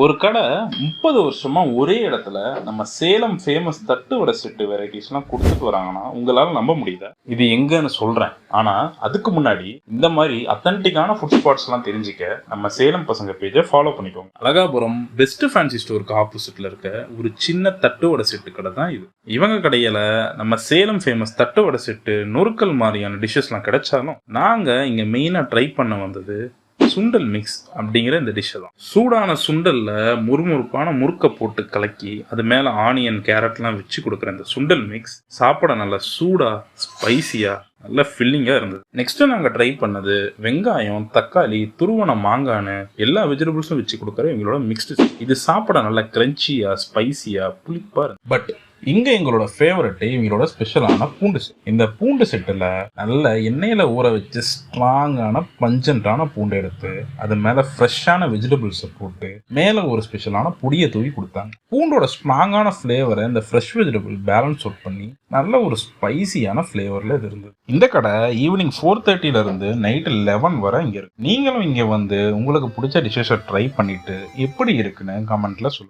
ஒரு கடை 30 வருஷமா ஒரே இடத்துல நம்ம சேலம் ஃபேமஸ் தட்டு வடை செட்டு வெரைட்டிஸ்லாம் கொடுத்துட்டு வராங்கன்னா உங்களால நம்ப முடியுதா? இது எங்கன்னு சொல்றேன். ஆனா அதுக்கு முன்னாடி இந்த மாதிரி அத்தன்டிக்கான ஃபுட் ஸ்பாட்ஸ்லாம் தெரிஞ்சுக்க நம்ம சேலம் பசங்க பேஜை ஃபாலோ பண்ணிக்கோங்க. அழகாபுரம் பெஸ்ட் ஃபேன்சி ஸ்டோருக்கு ஆப்போசிட்ல இருக்க ஒரு சின்ன தட்டு வடை செட்டு கடை தான் இது. இவங்க கடையில நம்ம சேலம் ஃபேமஸ் தட்டு வடை செட்டு, நொறுக்கல் மாதிரியான டிஷ்ஷஸ்லாம் கிடைச்சாலும் நாங்க இங்க மெயினா ட்ரை பண்ண வந்தது சுண்டல் மிக்ஸ் அப்படிங்கிற இந்த டிஷ்ஷை தான். சூடான சுண்டல்ல முறுமுறுப்பான முறுக்க போட்டு கலக்கி அது மேல ஆனியன், கேரட்லாம் வச்சு கொடுக்குற இந்த சுண்டல் மிக்ஸ் சாப்பிட நல்லா சூடா, ஸ்பைசியா, நல்ல ஃபில்லிங்கா இருந்தது. நெக்ஸ்ட் நாங்க ட்ரை பண்ணது வெங்காயம், தக்காளி, துருவன மாங்கான்னு எல்லா வெஜிடபிள்ஸும் வச்சு கொடுக்குற எங்களோட மிக்ஸ்டு. இது சாப்பிட நல்லா கிரன்ச்சியா, ஸ்பைசியா, புளிப்பா இருந்தது. பட் இங்க எங்களோட ஃபேவரட் இவங்களோட ஸ்பெஷலான பூண்டு செட். இந்த பூண்டு செட்டில் நல்ல எண்ணெயில் ஊற வச்சு ஸ்ட்ராங்கான பஞ்சன்டான பூண்டை எடுத்து அது மேலே ஃப்ரெஷ்ஷான வெஜிடபிள்ஸை போட்டு மேலே ஒரு ஸ்பெஷலான பொடியை தூவி கொடுத்தாங்க. பூண்டோட ஸ்ட்ராங்கான ஃப்ளேவரை இந்த ஃப்ரெஷ் வெஜிடபிள் பேலன்ஸ் அவுட் பண்ணி நல்ல ஒரு ஸ்பைசியான ஃப்ளேவரில் இது இருந்தது. இந்த கடை ஈவினிங் 4:30 நைட்டு 11 வரை இங்கே இருக்கு. நீங்களும் இங்கே வந்து உங்களுக்கு பிடிச்ச டிஷ்ஷஸை ட்ரை பண்ணிட்டு எப்படி இருக்குன்னு கமெண்ட்ல சொல்லுங்க.